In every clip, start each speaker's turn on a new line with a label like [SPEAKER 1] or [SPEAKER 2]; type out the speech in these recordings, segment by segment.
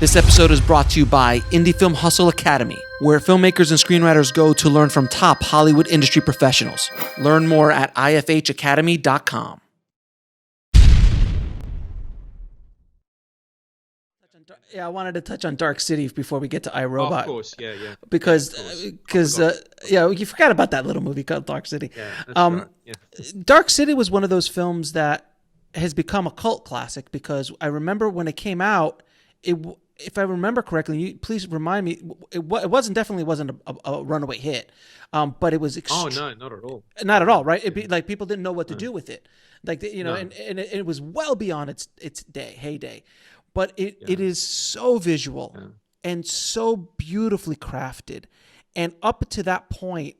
[SPEAKER 1] This episode is brought to you by Indie Film Hustle Academy, where filmmakers and screenwriters go to learn from top Hollywood industry professionals. Learn more at ifhacademy.com. Yeah, I wanted to touch on Dark City before we get to iRobot.
[SPEAKER 2] Oh, of course, yeah.
[SPEAKER 1] Because you forgot about that little movie called Dark City.
[SPEAKER 2] Yeah, that's right. Yeah.
[SPEAKER 1] Dark City was one of those films that has become a cult classic because I remember when it came out, if I remember correctly, please remind me, it wasn't a runaway hit, but it was.
[SPEAKER 2] Oh no, not at all.
[SPEAKER 1] Not at all, right? It'd be like people didn't know what to do with it, like and it was well beyond its heyday, but it is so visual and so beautifully crafted, and up to that point,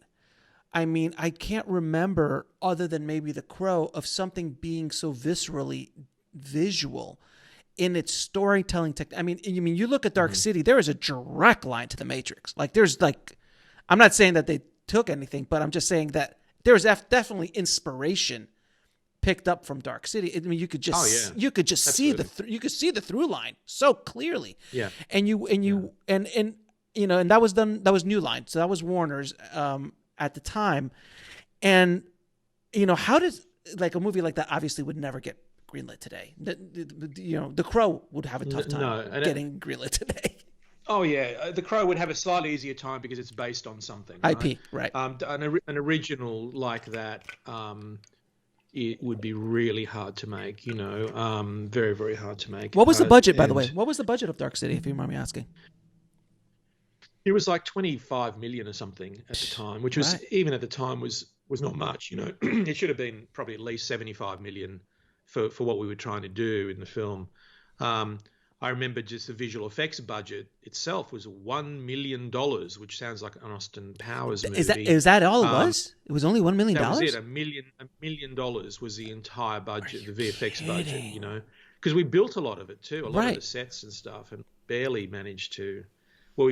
[SPEAKER 1] I mean, I can't remember other than maybe The Crow of something being so viscerally visual in its storytelling technique. I mean, you look at Dark City, there is a direct line to The Matrix. I'm not saying that they took anything, but I'm just saying that there's definitely inspiration picked up from Dark City. I mean, you could just see the through line so clearly. Yeah. And that was New Line. So that was Warner's at the time. And how does like a movie like that obviously would never get greenlit today. The Crow would have a tough time getting greenlit today.
[SPEAKER 2] Oh yeah, The Crow would have a slightly easier time because it's based on something. Right?
[SPEAKER 1] IP, right?
[SPEAKER 2] An original like that, it would be really hard to make. Very very hard to make.
[SPEAKER 1] What was the budget, by the way? What was the budget of Dark City, if you mind me asking?
[SPEAKER 2] It was like 25 million or something at the time, which was even at the time was not much. It should have been probably at least 75 million. For what we were trying to do in the film. I remember just the visual effects budget itself was $1 million, which sounds like an Austin Powers movie.
[SPEAKER 1] Is that all it was? It was only $1 million?
[SPEAKER 2] That was it. $1 million was the entire budget, the VFX budget, because we built a lot of it too, a lot of the sets and stuff, and barely managed to. Well,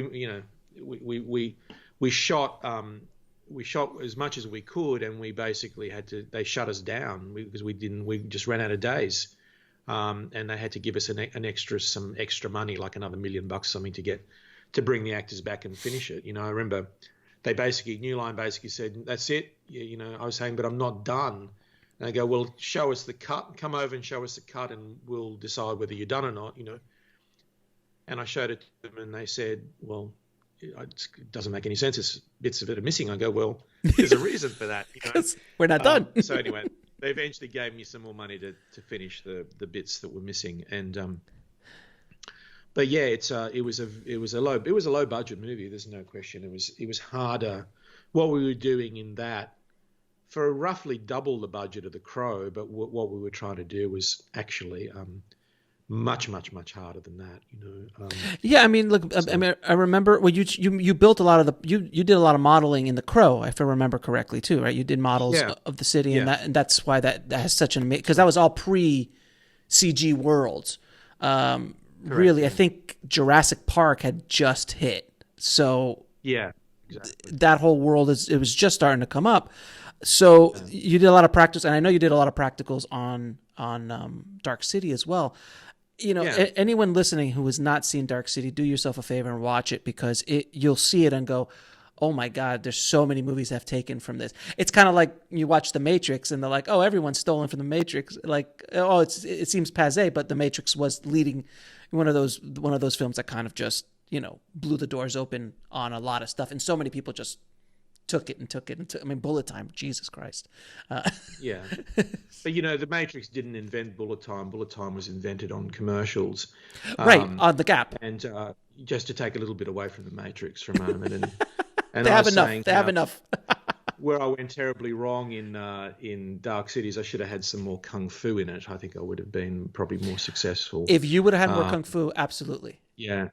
[SPEAKER 2] we shot as much as we could, and we basically they shut us down because we just ran out of days. And they had to give us some extra money, like another $1 million or something to bring the actors back and finish it. I remember New Line basically said, that's it. I was saying, but I'm not done. And they go, well, show us the cut, come over and show us the cut and we'll decide whether you're done or not, And I showed it to them and they said, well, it doesn't make any sense. There's bits of it are missing. I go, well, there's a reason for that.
[SPEAKER 1] We're not done.
[SPEAKER 2] So anyway, they eventually gave me some more money to finish the bits that were missing. And but yeah, it was a low budget movie. There's no question. It was harder. What we were doing in that for roughly double the budget of The Crow, but what we were trying to do was actually much harder than that,
[SPEAKER 1] Yeah, I mean, look, I remember. Well, you built a lot of you did a lot of modeling in The Crow, if I remember correctly, too, right? You did models of the city, and that's why that has such an amazing, because that was all pre-CG worlds. Really, I think Jurassic Park had just hit, so
[SPEAKER 2] yeah, exactly.
[SPEAKER 1] That whole world it was just starting to come up. So you did a lot of practice, and I know you did a lot of practicals on Dark City as well. Anyone listening who has not seen Dark City, do yourself a favor and watch it, because you'll see it and go, oh my God, there's so many movies that have taken from this. It's kind of like you watch The Matrix and they're like, oh, everyone's stolen from The Matrix. Like, oh, it seems passé, but The Matrix was leading one of those films that kind of just, blew the doors open on a lot of stuff. And so many people just took it. I mean, bullet time, Jesus Christ.
[SPEAKER 2] Yeah. But, The Matrix didn't invent bullet time. Bullet time was invented on commercials.
[SPEAKER 1] Right, on the Gap.
[SPEAKER 2] And just to take a little bit away from The Matrix for a moment. And
[SPEAKER 1] they have enough.
[SPEAKER 2] Where I went terribly wrong in Dark Cities, I should have had some more kung fu in it. I think I would have been probably more successful.
[SPEAKER 1] If you would have had more kung fu, absolutely.
[SPEAKER 2] Yeah.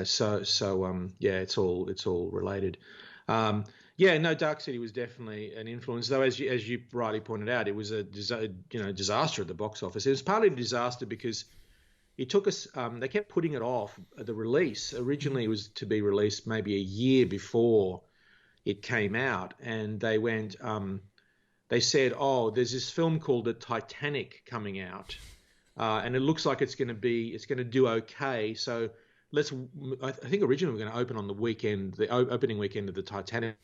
[SPEAKER 2] So it's all related. Dark City was definitely an influence, though, as you rightly pointed out, it was a disaster at the box office. It was partly a disaster because it took us. They kept putting it off. The release originally was to be released maybe a year before it came out, and they went. They said, "Oh, there's this film called The Titanic coming out, and it looks like it's going to do okay. So I think originally we were going to open on the weekend, the opening weekend of the Titanic,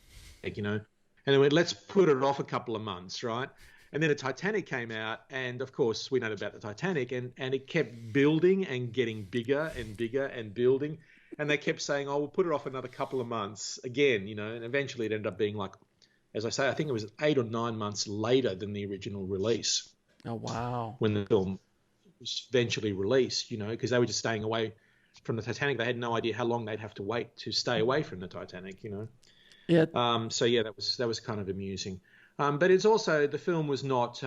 [SPEAKER 2] you know, and then we went, let's put it off a couple of months, right? And then the Titanic came out, and of course we know about the Titanic, and it kept building and getting bigger and bigger and building, and they kept saying, oh, we'll put it off another couple of months again, you know, and eventually it ended up being like, as I say, I think it was 8 or 9 months later than the original release.
[SPEAKER 1] Oh, wow.
[SPEAKER 2] When the film was eventually released, you know, because they were just staying away from the Titanic. They had no idea how long they'd have to wait to stay away from the Titanic, you know.
[SPEAKER 1] Yeah.
[SPEAKER 2] So yeah, that was kind of amusing. But it's also, the film was not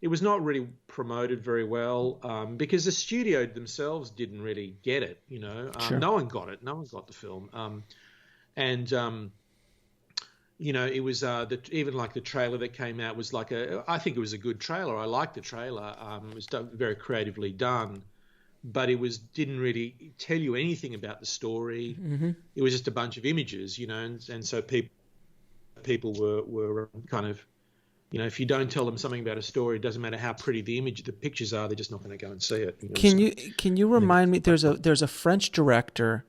[SPEAKER 2] it was not really promoted very well because the studio themselves didn't really get it, you know.
[SPEAKER 1] Sure.
[SPEAKER 2] No one got it. No one got the film. You know, it was even like the trailer that came out was like I think it was a good trailer. I liked the trailer. It was very creatively done, but it didn't really tell you anything about the story.
[SPEAKER 1] Mm-hmm.
[SPEAKER 2] It was just a bunch of images, you know, and so people were kind of, you know, if you don't tell them something about a story, it doesn't matter how pretty the pictures are, they're just not going to go and see it. You know?
[SPEAKER 1] Can you remind me? There's a French director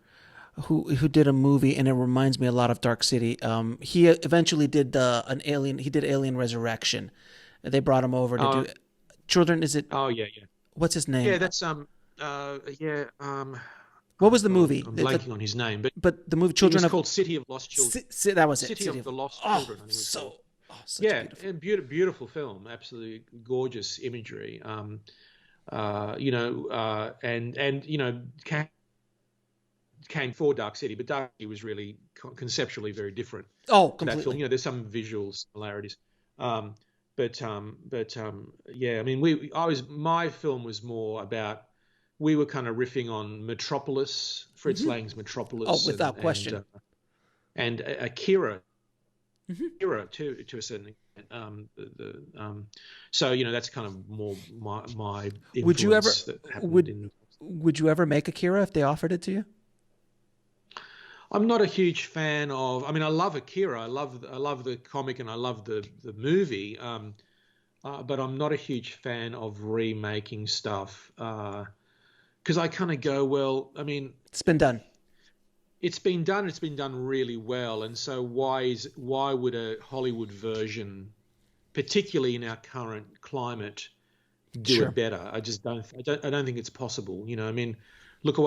[SPEAKER 1] who did a movie, and it reminds me a lot of Dark City. He eventually did Alien Resurrection. They brought him over to do Children. Is it?
[SPEAKER 2] Oh yeah.
[SPEAKER 1] What's his name?
[SPEAKER 2] Yeah, that's
[SPEAKER 1] what was the movie?
[SPEAKER 2] I'm blanking on his name,
[SPEAKER 1] but the movie Children
[SPEAKER 2] of called City of Lost Children.
[SPEAKER 1] That was it.
[SPEAKER 2] City of the Lost Children. I think
[SPEAKER 1] such a
[SPEAKER 2] beautiful film, absolutely gorgeous imagery. You know, and you know, came for Dark City, but Dark City was really conceptually very different.
[SPEAKER 1] Oh,
[SPEAKER 2] to
[SPEAKER 1] completely.
[SPEAKER 2] that film. You know, there's some visual similarities. Yeah, I mean, my film was more about, we were kind of riffing on Metropolis, Fritz Lang's Metropolis.
[SPEAKER 1] Oh, without question.
[SPEAKER 2] And Akira, Akira to a certain extent. So, you know, that's kind of more my influence.
[SPEAKER 1] Would you ever make Akira if they offered it to you?
[SPEAKER 2] I'm not a huge fan of. I mean, I love Akira. I love the comic and I love the movie. But I'm not a huge fan of remaking stuff because I kind of go, well, I mean,
[SPEAKER 1] it's been done.
[SPEAKER 2] It's been done. It's been done really well, and so why would a Hollywood version, particularly in our current climate, do it better? I don't think it's possible. You know, I mean, look at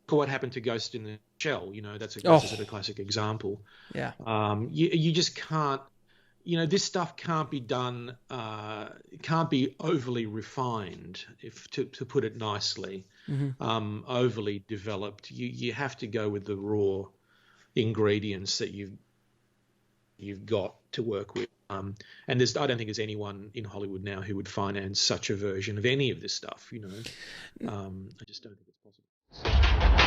[SPEAKER 2] what happened to Ghost in the Shell. You know, that's a sort of classic example.
[SPEAKER 1] Yeah.
[SPEAKER 2] You just can't. You know, this stuff can't be done. Can't be overly refined, to put it nicely. Overly developed. You have to go with the raw ingredients that you've got to work with. And I don't think there's anyone in Hollywood now who would finance such a version of any of this stuff. You know, I just don't think it's possible.